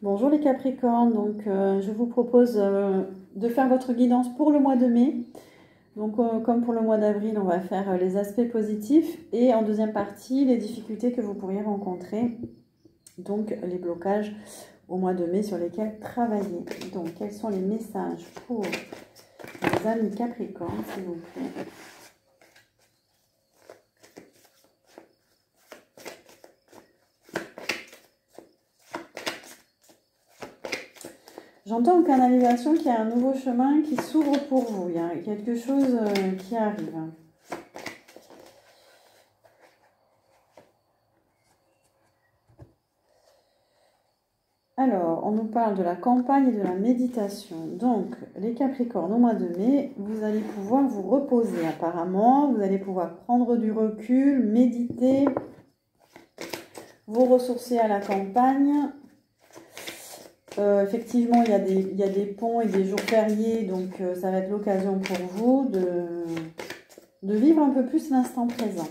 Bonjour les Capricornes, donc je vous propose de faire votre guidance pour le mois de mai. Donc comme pour le mois d'avril, on va faire les aspects positifs et en deuxième partie, les difficultés que vous pourriez rencontrer, donc les blocages au mois de mai sur lesquels travailler. Donc quels sont les messages pour les amis Capricornes, s'il vous plaît? J'entends en canalisation qu'il y a un nouveau chemin qui s'ouvre pour vous. Il y a quelque chose qui arrive. Alors, on nous parle de la campagne et de la méditation. Donc, les Capricornes, au mois de mai, vous allez pouvoir vous reposer apparemment. Vous allez pouvoir prendre du recul, méditer, vous ressourcer à la campagne. Effectivement, il y a des ponts et des jours fériés, donc ça va être l'occasion pour vous de vivre un peu plus l'instant présent.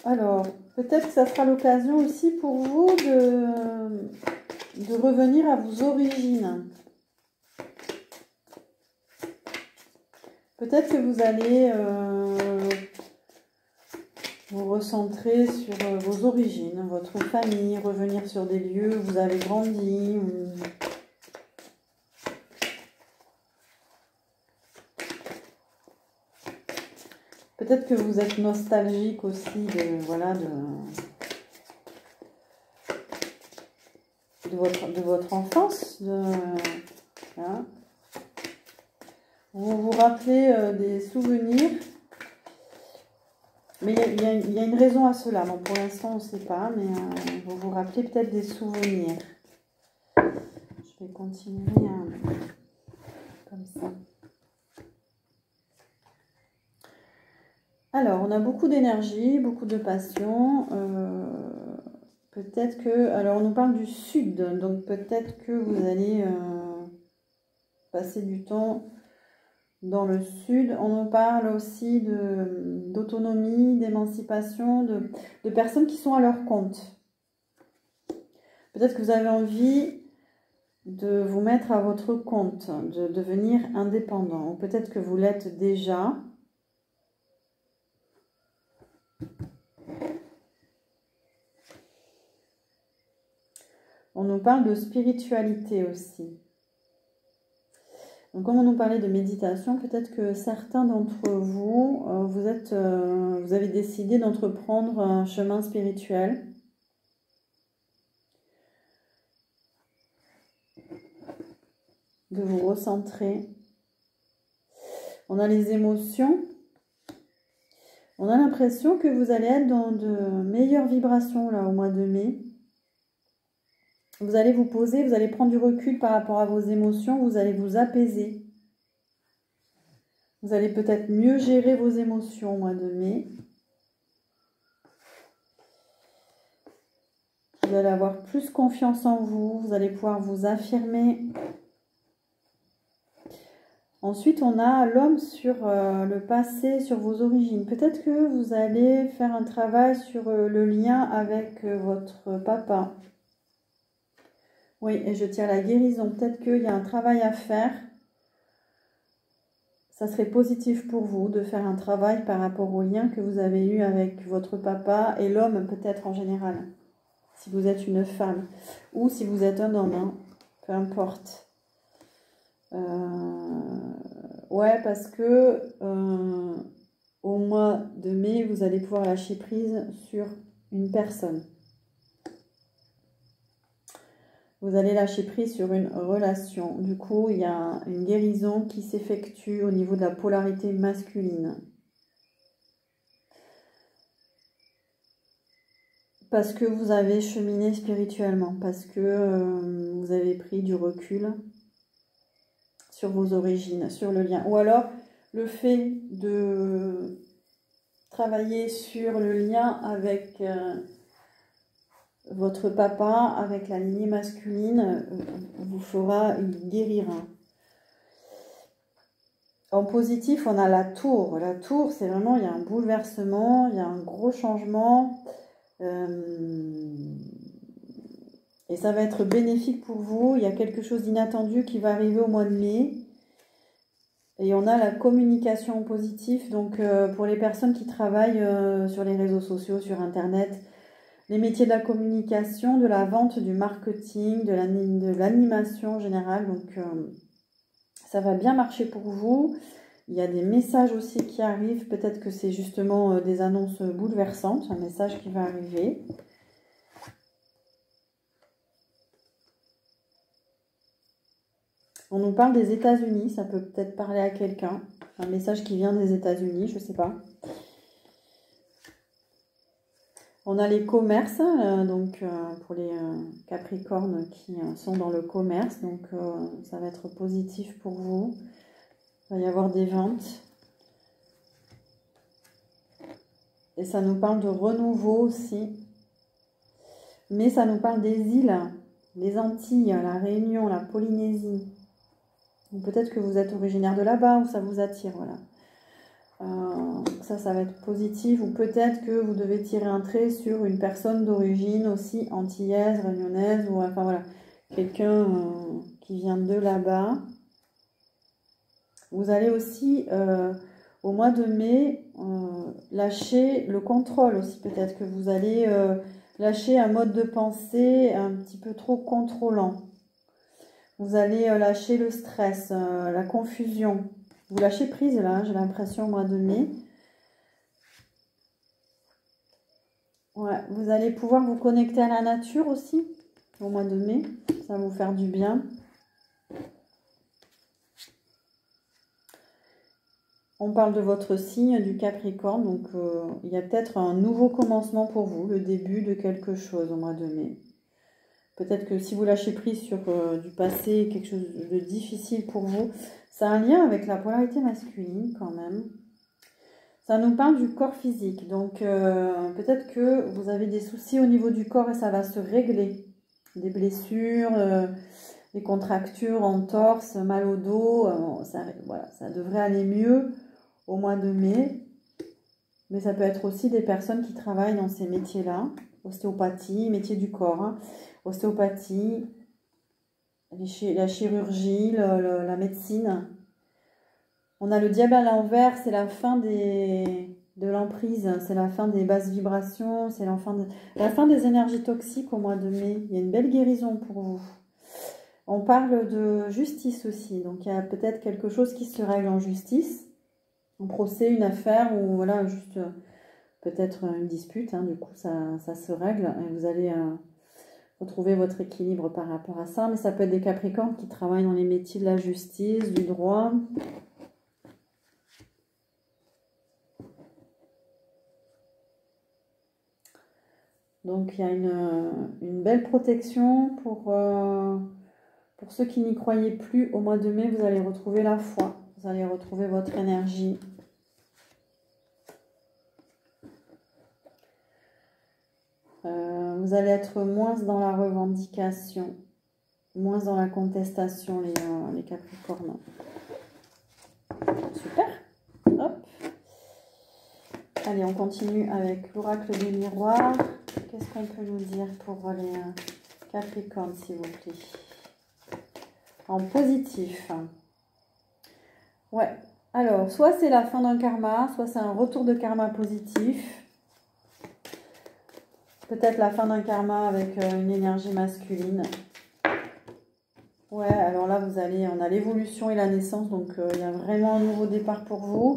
Alors, peut-être que ça sera l'occasion aussi pour vous de revenir à vos origines. Peut-être que vous allez vous recentrer sur vos origines, votre famille, revenir sur des lieux où vous avez grandi. Peut-être que vous êtes nostalgique aussi de votre enfance. Voilà. Vous vous rappelez des souvenirs. Mais il y a une raison à cela. Bon, pour l'instant, on ne sait pas, mais vous vous rappelez peut-être des souvenirs. Je vais continuer comme ça. Alors, on a beaucoup d'énergie, beaucoup de passion. Peut-être que... Alors, on nous parle du sud, donc peut-être que vous allez passer du temps dans le sud. On nous parle aussi d'autonomie, d'émancipation, de personnes qui sont à leur compte. Peut-être que vous avez envie de vous mettre à votre compte, de devenir indépendant. Ou peut-être que vous l'êtes déjà. On nous parle de spiritualité aussi. Donc, comme on nous parlait de méditation, peut-être que certains d'entre vous, vous avez décidé d'entreprendre un chemin spirituel. De vous recentrer. On a les émotions. On a l'impression que vous allez être dans de meilleures vibrations là au mois de mai. Vous allez vous poser, vous allez prendre du recul par rapport à vos émotions, vous allez vous apaiser. Vous allez peut-être mieux gérer vos émotions au mois de mai. Vous allez avoir plus confiance en vous, vous allez pouvoir vous affirmer. Ensuite, on a l'homme sur le passé, sur vos origines. Peut-être que vous allez faire un travail sur le lien avec votre papa. Oui, et je tiens à la guérison. Peut-être qu'il y a un travail à faire. Ça serait positif pour vous de faire un travail par rapport au lien que vous avez eu avec votre papa et l'homme peut-être en général. Si vous êtes une femme ou si vous êtes un homme, hein, peu importe. Ouais, parce que au mois de mai, vous allez pouvoir lâcher prise sur une personne. Vous allez lâcher prise sur une relation. Du coup, il y a une guérison qui s'effectue au niveau de la polarité masculine. Parce que vous avez cheminé spirituellement, parce que vous avez pris du recul sur vos origines, sur le lien. Ou alors, le fait de travailler sur le lien avec votre papa, avec la lignée masculine, vous fera guérir. En positif, on a la tour. La tour, c'est vraiment, il y a un bouleversement, il y a un gros changement. Et ça va être bénéfique pour vous. Il y a quelque chose d'inattendu qui va arriver au mois de mai. Et on a la communication positive. Donc, pour les personnes qui travaillent sur les réseaux sociaux, sur Internet, les métiers de la communication, de la vente, du marketing, de l'animation en général. Donc, ça va bien marcher pour vous. Il y a des messages aussi qui arrivent. Peut-être que c'est justement des annonces bouleversantes. Un message qui va arriver. On nous parle des États-Unis. Ça peut peut-être parler à quelqu'un. Un message qui vient des États-Unis, je ne sais pas. On a les commerces, pour les Capricornes qui sont dans le commerce. Donc, ça va être positif pour vous. Il va y avoir des ventes. Et ça nous parle de renouveau aussi. Mais ça nous parle des îles, les Antilles, la Réunion, la Polynésie. Peut-être que vous êtes originaire de là-bas ou ça vous attire, voilà. Ça va être positif. Ou peut-être que vous devez tirer un trait sur une personne d'origine aussi antillaise, réunionnaise, ou enfin voilà, quelqu'un qui vient de là-bas. Vous allez aussi, au mois de mai, lâcher le contrôle aussi. Peut-être que vous allez lâcher un mode de pensée un petit peu trop contrôlant. Vous allez lâcher le stress, la confusion. Vous lâchez prise là, j'ai l'impression, au mois de mai. Ouais, vous allez pouvoir vous connecter à la nature aussi, au mois de mai. Ça va vous faire du bien. On parle de votre signe du Capricorne, donc il y a peut-être un nouveau commencement pour vous, le début de quelque chose au mois de mai. Peut-être que si vous lâchez prise sur du passé, quelque chose de difficile pour vous, ça a un lien avec la polarité masculine quand même. Ça nous parle du corps physique, donc peut-être que vous avez des soucis au niveau du corps et ça va se régler. Des blessures, des contractures en torse, mal au dos, voilà, ça devrait aller mieux au mois de mai. Mais ça peut être aussi des personnes qui travaillent dans ces métiers-là, ostéopathie, métier du corps, hein. Ostéopathie, la chirurgie, la médecine. On a le diable à l'envers, c'est la fin de l'emprise, c'est la fin des basses vibrations, c'est la fin des énergies toxiques au mois de mai. Il y a une belle guérison pour vous. On parle de justice aussi, donc il y a peut-être quelque chose qui se règle en justice, un procès, une affaire, ou voilà, juste peut-être une dispute, hein, du coup ça se règle et vous allez retrouver votre équilibre par rapport à ça. Mais ça peut être des Capricornes qui travaillent dans les métiers de la justice, du droit. Donc il y a une belle protection pour ceux qui n'y croyaient plus. Au mois de mai, vous allez retrouver la foi, vous allez retrouver votre énergie. Vous allez être moins dans la revendication, moins dans la contestation, les Capricornes. Super. Hop. Allez, on continue avec l'oracle des miroirs. Qu'est-ce qu'on peut nous dire pour les Capricornes, s'il vous plaît? En positif. Ouais. Alors, soit c'est la fin d'un karma, soit c'est un retour de karma positif. Peut-être la fin d'un karma avec une énergie masculine. Ouais, alors là, on a l'évolution et la naissance, donc il y a vraiment un nouveau départ pour vous.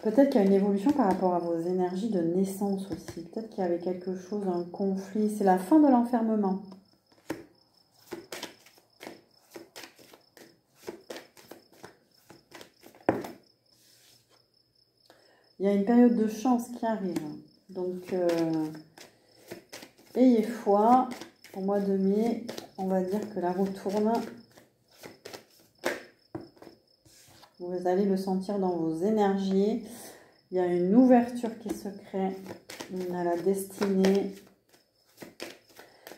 Peut-être qu'il y a une évolution par rapport à vos énergies de naissance aussi. Peut-être qu'il y avait quelque chose, un conflit. C'est la fin de l'enfermement. Il y a une période de chance qui arrive. Donc, ayez foi. Au mois de mai, on va dire que la roue tourne. Vous allez le sentir dans vos énergies. Il Il y a une ouverture qui se crée à la destinée.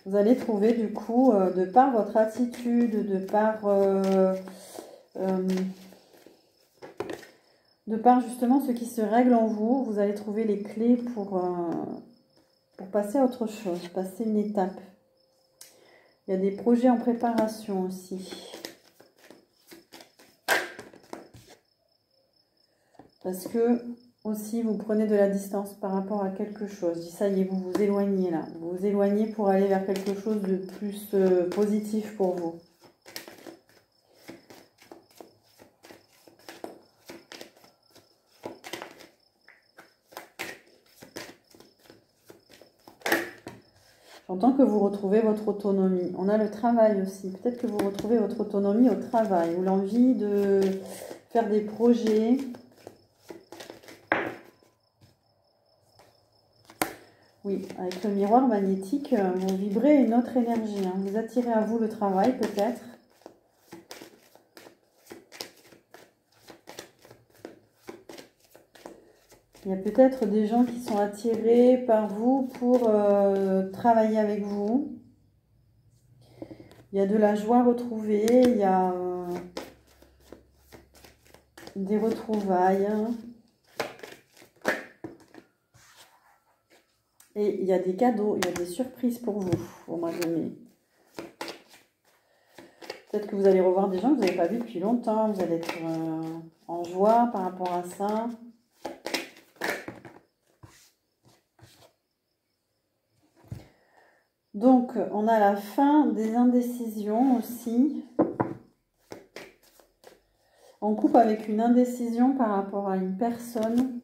Vous allez trouver du coup, de par votre attitude, de par justement ce qui se règle en vous, vous allez trouver les clés pour passer à autre chose, passer une étape. Il y a des projets en préparation aussi. Parce que aussi vous prenez de la distance par rapport à quelque chose. Je dis ça y est, vous vous éloignez là. Vous vous éloignez pour aller vers quelque chose de plus positif pour vous. J'entends que vous retrouvez votre autonomie. On a le travail aussi. Peut-être que vous retrouvez votre autonomie au travail ou l'envie de faire des projets. Oui, avec le miroir magnétique, vous vibrez une autre énergie. Hein. Vous attirez à vous le travail peut-être. Il y a peut-être des gens qui sont attirés par vous pour travailler avec vous. Il y a de la joie retrouvée, il y a des retrouvailles. Et il y a des cadeaux, il y a des surprises pour vous au mois de mai. Peut-être que vous allez revoir des gens que vous n'avez pas vus depuis longtemps. Vous allez être en joie par rapport à ça. Donc, on a la fin des indécisions aussi. On coupe avec une indécision par rapport à une personne.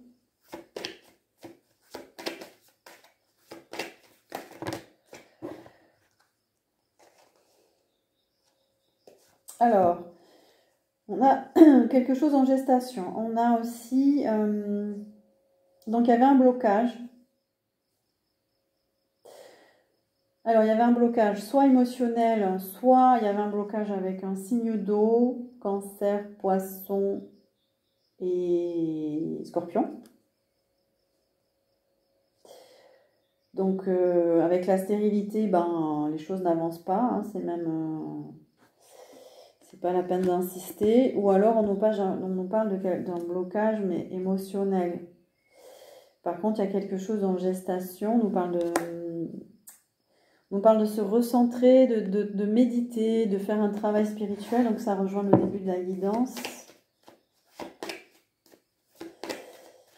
Alors, on a quelque chose en gestation. On a aussi... donc, il y avait un blocage. Alors, il y avait un blocage soit émotionnel, soit il y avait un blocage avec un signe d'eau, cancer, poisson et scorpion. Donc, avec la stérilité, ben, les choses n'avancent pas. Hein, c'est même... c'est pas la peine d'insister. Ou alors, on nous parle d'un blocage, mais émotionnel. Par contre, il y a quelque chose en gestation. On nous parle de se recentrer, de méditer, de faire un travail spirituel. Donc, ça rejoint le début de la guidance.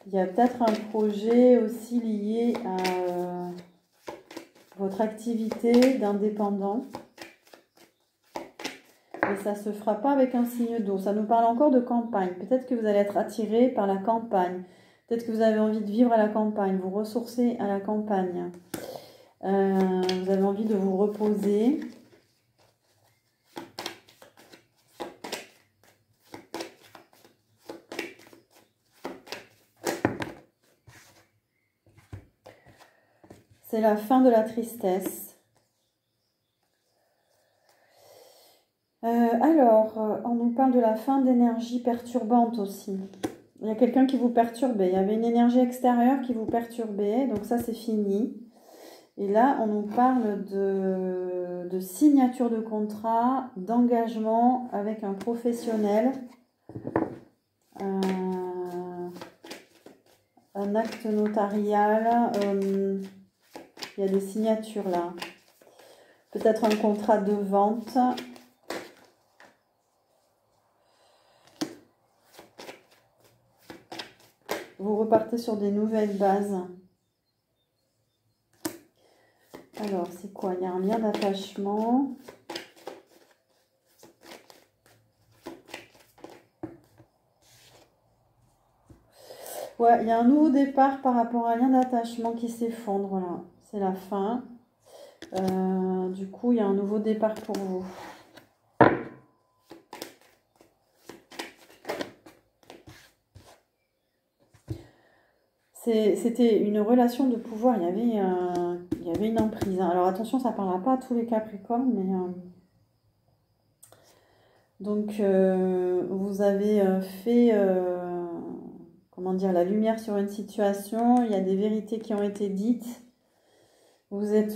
Il y a peut-être un projet aussi lié à votre activité d'indépendant. Mais ça ne se fera pas avec un signe d'eau. Ça nous parle encore de campagne. Peut-être que vous allez être attiré par la campagne. Peut-être que vous avez envie de vivre à la campagne, vous ressourcer à la campagne. Vous avez envie de vous reposer. C'est la fin de la tristesse. Alors, on nous parle de la fin d'énergie perturbante aussi. Il y a quelqu'un qui vous perturbait. Il y avait une énergie extérieure qui vous perturbait. Donc ça, c'est fini. Et là, on nous parle de signature de contrat, d'engagement avec un professionnel. Un acte notarial. Il y a des signatures là. Peut-être un contrat de vente. Vous repartez sur des nouvelles bases. Alors, c'est quoi? Il y a un lien d'attachement. Ouais, il y a un nouveau départ par rapport à un lien d'attachement qui s'effondre là. C'est la fin. Du coup, il y a un nouveau départ pour vous. C'était une relation de pouvoir. Il y avait une emprise. Alors attention, ça ne parlera pas à tous les Capricornes, mais donc vous avez fait comment dire, la lumière sur une situation, il y a des vérités qui ont été dites. Vous êtes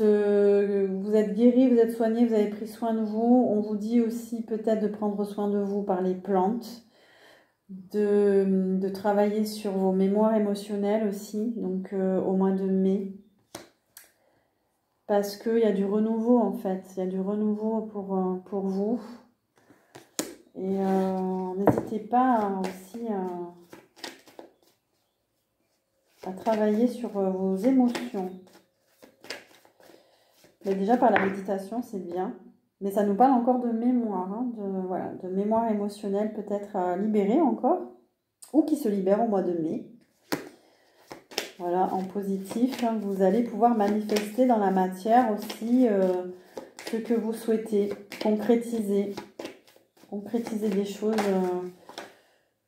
guéri, vous êtes soigné, vous avez pris soin de vous. On vous dit aussi peut-être de prendre soin de vous par les plantes, de travailler sur vos mémoires émotionnelles aussi, donc au mois de mai. Parce qu'il y a du renouveau en fait, il y a du renouveau pour vous. Et n'hésitez pas aussi à travailler sur vos émotions. Mais déjà par la méditation, c'est bien. Mais ça nous parle encore de mémoire, hein, de mémoire émotionnelle peut-être à libérer encore, ou qui se libère au mois de mai. Voilà, en positif, hein, vous allez pouvoir manifester dans la matière aussi ce que vous souhaitez, concrétiser des choses.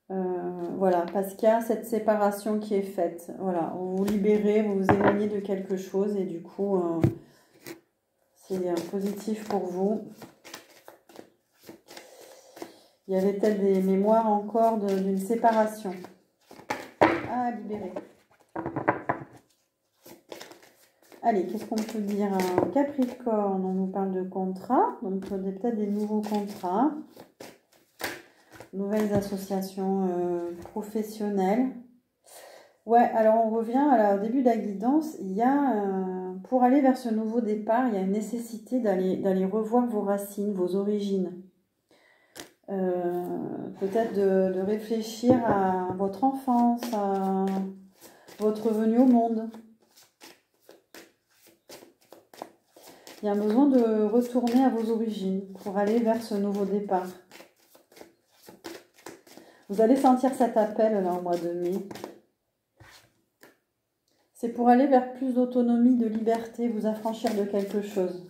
Voilà, parce qu'il y a cette séparation qui est faite. Voilà, vous vous libérez, vous vous éloignez de quelque chose et du coup, c'est positif pour vous. Il y avait peut-être des mémoires encore d'une séparation à libérer. Allez, qu'est-ce qu'on peut dire? Capricorne, on nous parle de contrats, donc peut-être des nouveaux contrats, nouvelles associations professionnelles. Ouais, alors on revient au début de la guidance. Il y a, pour aller vers ce nouveau départ, il y a une nécessité d'aller revoir vos racines, vos origines. Peut-être de réfléchir à votre enfance, à votre venue au monde. Il y a besoin de retourner à vos origines pour aller vers ce nouveau départ. Vous allez sentir cet appel là au mois de mai. C'est pour aller vers plus d'autonomie, de liberté, vous affranchir de quelque chose.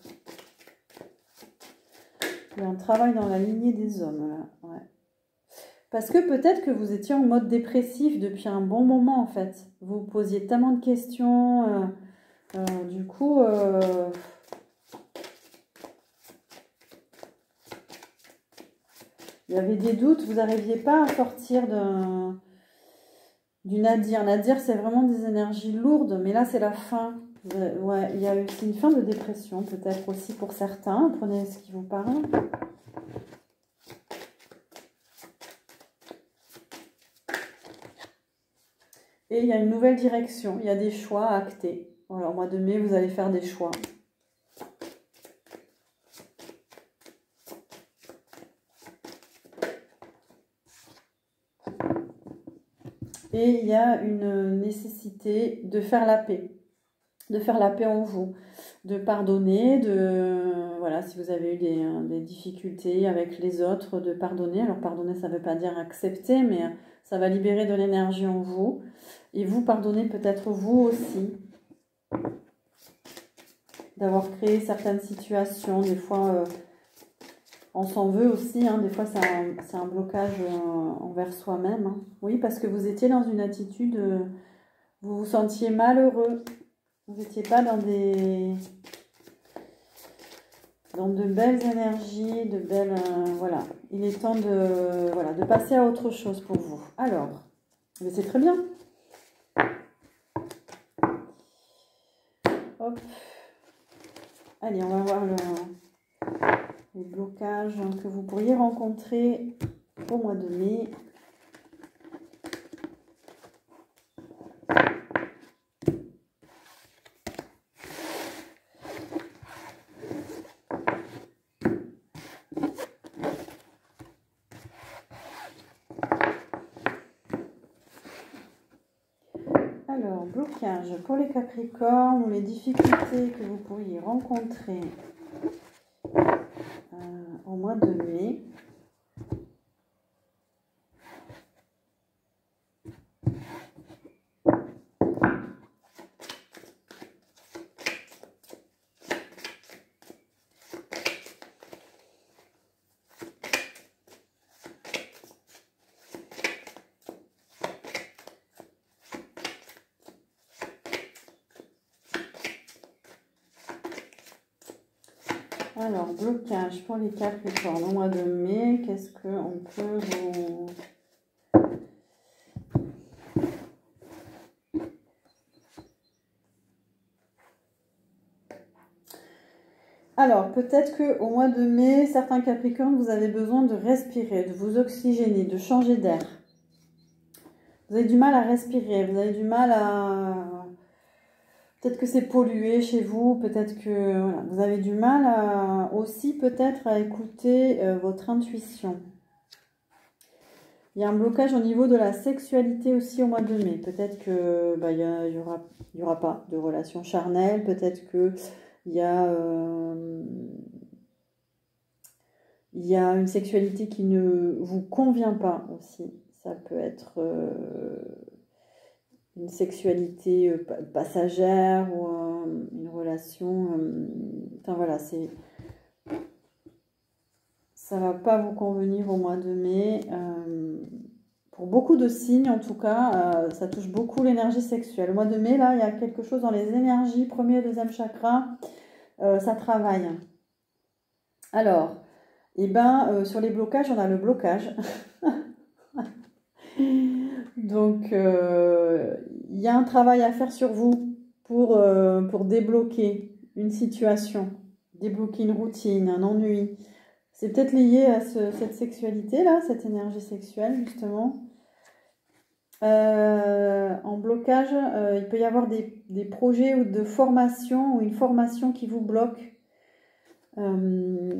Il y a un travail dans la lignée des hommes là. Ouais. Parce que peut-être que vous étiez en mode dépressif depuis un bon moment en fait. Vous vous posiez tellement de questions. Du coup, il y avait des doutes. Vous n'arriviez pas à sortir du nadir. Nadir, c'est vraiment des énergies lourdes. Mais là, c'est la fin. Ouais, il y a eu une fin de dépression peut-être aussi pour certains. Prenez ce qui vous parle. Et il y a une nouvelle direction, il y a des choix à acter. Voilà, au mois de mai, vous allez faire des choix. Et il y a une nécessité de faire la paix. De faire la paix en vous. De pardonner, voilà, si vous avez eu des difficultés avec les autres, de pardonner. Alors pardonner, ça ne veut pas dire accepter, mais ça va libérer de l'énergie en vous. Et vous pardonnez peut-être vous aussi d'avoir créé certaines situations. Des fois, on s'en veut aussi. Hein. Des fois, c'est un blocage envers soi-même. Hein. Oui, parce que vous étiez dans une attitude, vous vous sentiez malheureux. Vous n'étiez pas dans de belles énergies, de belles... voilà. Il est temps de passer à autre chose pour vous. Alors, mais c'est très bien. Hop. Allez, on va voir les blocages que vous pourriez rencontrer au mois de mai. Alors, blocage pour les Capricornes ou les difficultés que vous pourriez rencontrer au mois de mai. Alors, blocage pour les Capricornes au mois de mai, qu'est-ce qu'on peut Alors, peut-être qu'au mois de mai, certains Capricornes, vous avez besoin de respirer, de vous oxygéner, de changer d'air. Vous avez du mal à respirer, vous avez du mal à... Peut-être que c'est pollué chez vous, peut-être que voilà, vous avez du mal à, aussi peut-être à écouter votre intuition. Il y a un blocage au niveau de la sexualité aussi au mois de mai. Peut-être que il y aura pas de relation charnelle, peut-être que il y a une sexualité qui ne vous convient pas aussi. Ça peut être une sexualité passagère ou une relation. Enfin voilà, ça va pas vous convenir au mois de mai. Pour beaucoup de signes, en tout cas, ça touche beaucoup l'énergie sexuelle. Au mois de mai, là, il y a quelque chose dans les énergies, premier et deuxième chakra, ça travaille. Alors, sur les blocages, on a le blocage. Donc, il y a un travail à faire sur vous pour débloquer une situation, débloquer une routine, un ennui. C'est peut-être lié à cette sexualité-là, cette énergie sexuelle, justement. En blocage, il peut y avoir des projets ou de formation ou une formation qui vous bloque. Une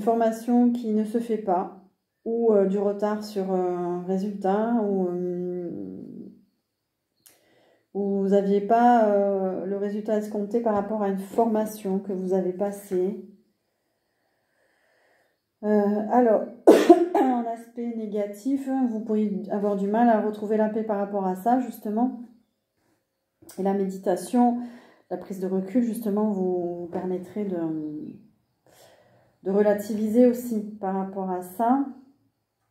formation qui ne se fait pas ou du retard sur un résultat ou vous n'aviez pas le résultat escompté par rapport à une formation que vous avez passée. Alors, en aspect négatif, vous pourriez avoir du mal à retrouver la paix par rapport à ça, justement. Et la méditation, la prise de recul, justement, vous permettrait de relativiser aussi par rapport à ça.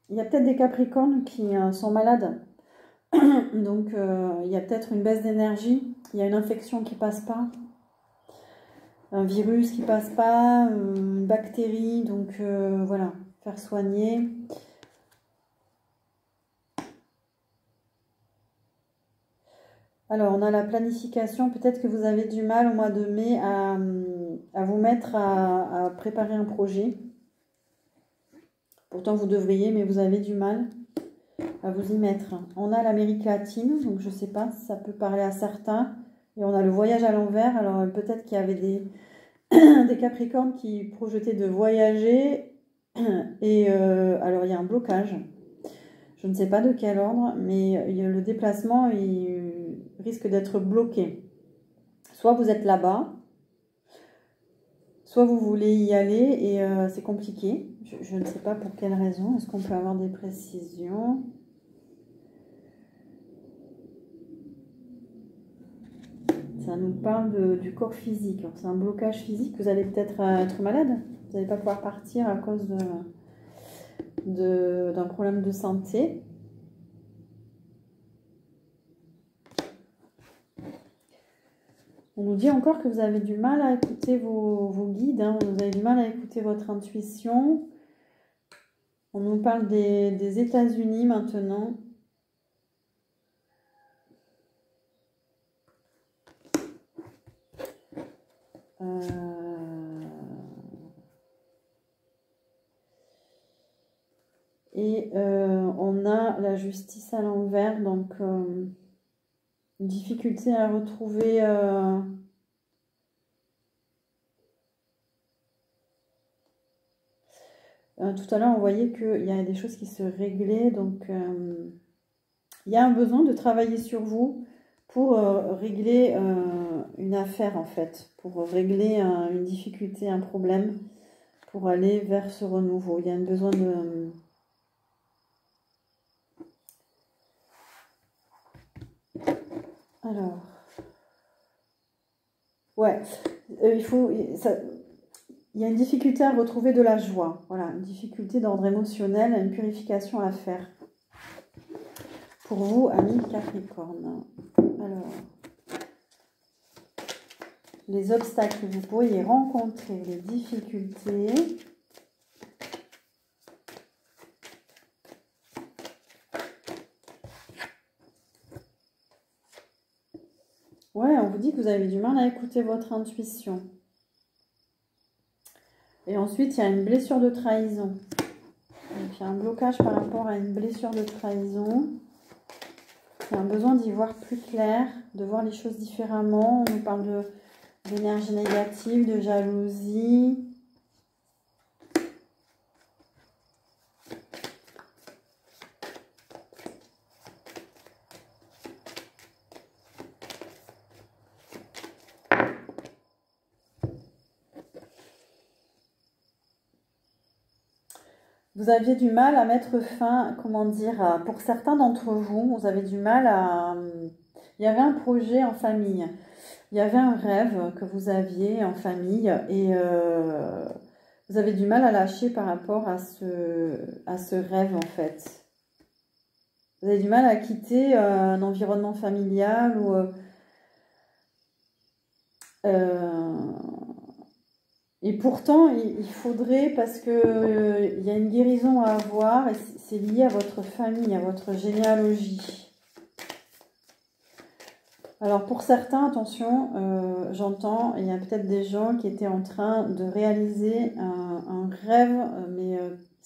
Il y a peut-être des Capricornes qui sont malades. Donc, il y a peut-être une baisse d'énergie. Il y a une infection qui ne passe pas. Un virus qui ne passe pas. Une bactérie. Donc, voilà. Faire soigner. Alors, on a la planification. Peut-être que vous avez du mal au mois de mai à vous mettre à préparer un projet. Pourtant, vous devriez, mais vous avez du mal à vous y mettre. On a l'Amérique latine, donc je ne sais pas si ça peut parler à certains. Et on a le voyage à l'envers. Alors, peut-être qu'il y avait des Capricornes qui projetaient de voyager. Et alors, il y a un blocage. Je ne sais pas de quel ordre, mais le déplacement il risque d'être bloqué. Soit vous êtes là-bas, soit vous voulez y aller et c'est compliqué. Je ne sais pas pour quelle raison. Est-ce qu'on peut avoir des précisions? Ça nous parle du corps physique. C'est un blocage physique. Vous allez peut-être être malade. Vous n'allez pas pouvoir partir à cause d'un problème de santé. On nous dit encore que vous avez du mal à écouter vos guides, hein. Vous avez du mal à écouter votre intuition. On nous parle des États-Unis maintenant. Et on a la justice à l'envers, donc une difficulté à retrouver tout à l'heure on voyait qu'il y a des choses qui se réglaient, donc il y a un besoin de travailler sur vous pour régler une affaire en fait, pour régler une difficulté, un problème, pour aller vers ce renouveau. Il y a un besoin de... Alors... Ouais, il y a une difficulté à retrouver de la joie. Voilà, une difficulté d'ordre émotionnel, une purification à faire. Pour vous, amis Capricorne. Alors, les obstacles que vous pourriez rencontrer, les difficultés. Ouais, on vous dit que vous avez du mal à écouter votre intuition. Et ensuite, il y a une blessure de trahison. Donc, il y a un blocage par rapport à une blessure de trahison. Il y a un besoin d'y voir plus clair, de voir les choses différemment. On nous parle d'énergie négative, de jalousie. Vous aviez du mal à mettre fin, comment dire, pour certains d'entre vous, vous avez du mal à... Il y avait un projet en famille, il y avait un rêve que vous aviez en famille et vous avez du mal à lâcher par rapport à ce rêve en fait. Vous avez du mal à quitter un environnement familial ou... et pourtant, il faudrait, parce que il y a une guérison à avoir, et c'est lié à votre famille, à votre généalogie. Alors pour certains, attention, j'entends, il y a peut-être des gens qui étaient en train de réaliser un rêve, mais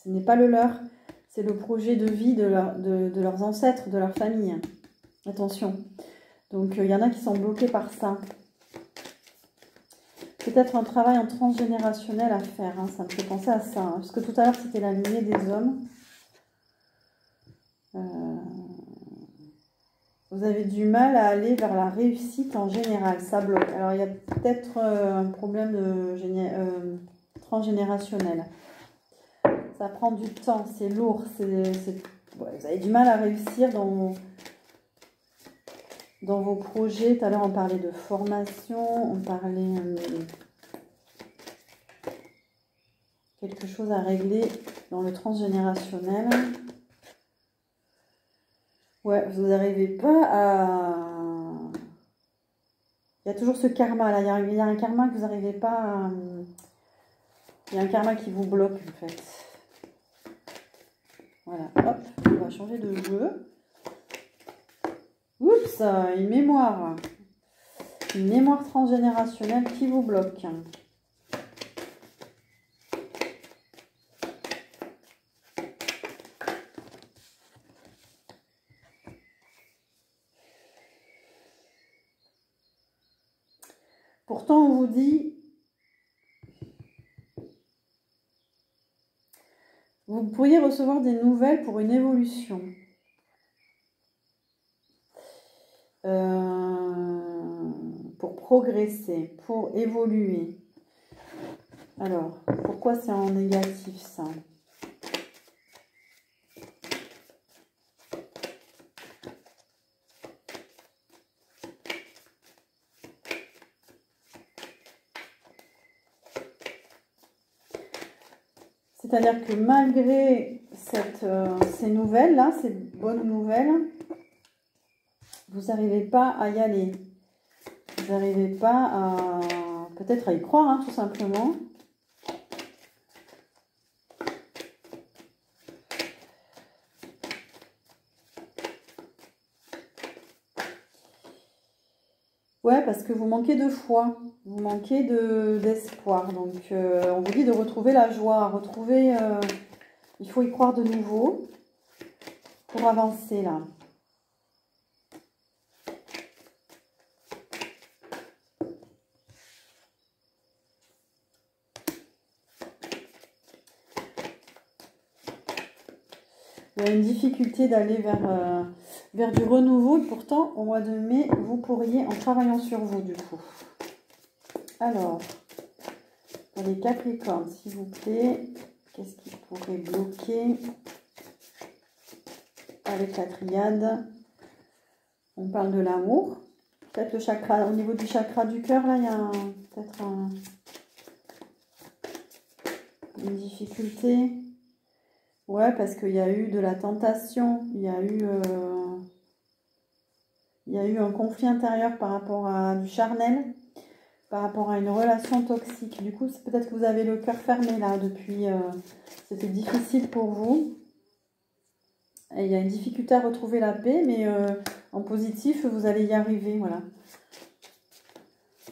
ce n'est pas le leur, c'est le projet de vie de leurs ancêtres, de leur famille. Attention. Donc il y en a qui sont bloqués par ça. Peut-être un travail en transgénérationnel à faire, hein, ça me fait penser à ça. Hein, parce que tout à l'heure, c'était la lignée des hommes. Vous avez du mal à aller vers la réussite en général, ça bloque. Alors, il y a peut-être un problème de transgénérationnel. Ça prend du temps, c'est lourd. Ouais, vous avez du mal à réussir dans vos projets. Tout à l'heure, on parlait de formation, on parlait... quelque chose à régler dans le transgénérationnel. Ouais, vous n'arrivez pas à... Il y a toujours ce karma là, il y a un karma que vous n'arrivez pas à... Il y a un karma qui vous bloque en fait. Voilà, hop, on va changer de jeu. Oups, une mémoire. Une mémoire transgénérationnelle qui vous bloque. Pourtant, on vous dit, vous pourriez recevoir des nouvelles pour une évolution. Pour progresser, pour évoluer. Alors, pourquoi c'est en négatif ça ? C'est-à-dire que malgré ces nouvelles-là, ces bonnes nouvelles, vous n'arrivez pas à y aller. Vous n'arrivez pas à... peut-être à y croire, hein, tout simplement. Ouais, parce que vous manquez de foi, vous manquez d'espoir. Donc, on vous dit de retrouver la joie, retrouver... il faut y croire de nouveau pour avancer, là. Il y a une difficulté d'aller vers du renouveau. Pourtant, au mois de mai, vous pourriez, en travaillant sur vous, du coup. Alors, pour les Capricornes, s'il vous plaît, qu'est-ce qui pourrait bloquer avec la triade? On parle de l'amour. Peut-être le chakra, au niveau du chakra du cœur, là, il y a peut-être une difficulté. Ouais, parce qu'il y a eu de la tentation, il y a eu un conflit intérieur par rapport à du charnel, par rapport à une relation toxique. Du coup, c'est peut-être que vous avez le cœur fermé là depuis... c'était difficile pour vous. Et il y a une difficulté à retrouver la paix, mais en positif, vous allez y arriver, voilà.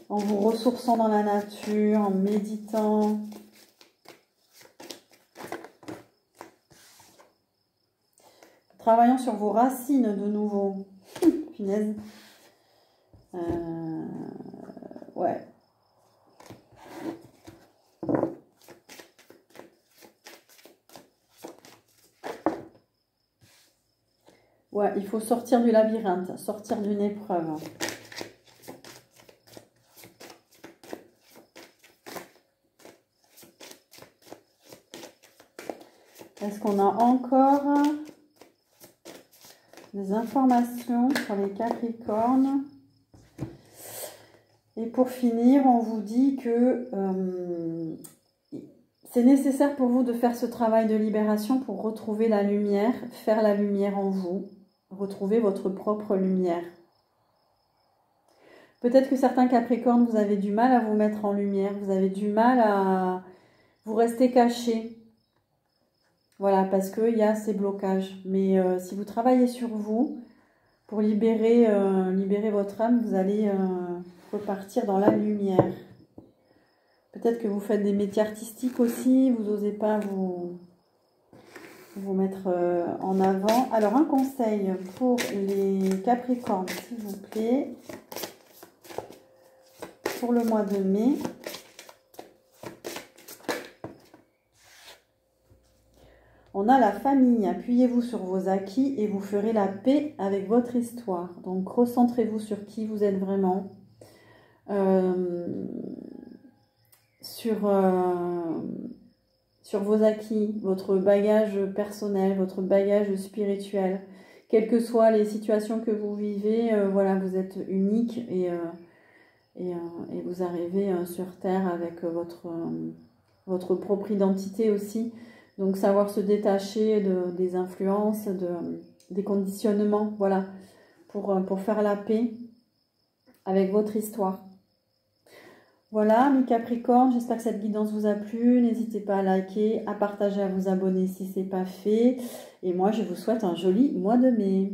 en vous ressourçant dans la nature, en méditant. Travaillant sur vos racines de nouveau. Punaise. Ouais. Ouais, il faut sortir du labyrinthe, sortir d'une épreuve. Est-ce qu'on a encore des informations sur les Capricornes? Et pour finir, on vous dit que c'est nécessaire pour vous de faire ce travail de libération pour retrouver la lumière, faire la lumière en vous, retrouver votre propre lumière. Peut-être que certains Capricornes, vous avez du mal à vous mettre en lumière, vous avez du mal à vous rester caché. Voilà, parce qu'il y a ces blocages. Mais si vous travaillez sur vous, pour libérer votre âme, vous allez repartir dans la lumière. Peut-être que vous faites des métiers artistiques aussi, vous n'osez pas vous mettre en avant. Alors, un conseil pour les Capricornes, s'il vous plaît, pour le mois de mai. On a la famille, appuyez-vous sur vos acquis et vous ferez la paix avec votre histoire. Donc, recentrez-vous sur qui vous êtes vraiment. Sur vos acquis, votre bagage personnel, votre bagage spirituel. Quelles que soient les situations que vous vivez, voilà, vous êtes unique et vous arrivez sur Terre avec votre propre identité aussi. Donc, savoir se détacher des influences, des conditionnements, voilà, pour faire la paix avec votre histoire. Voilà, mes Capricornes, j'espère que cette guidance vous a plu. N'hésitez pas à liker, à partager, à vous abonner si ce n'est pas fait. Et moi, je vous souhaite un joli mois de mai.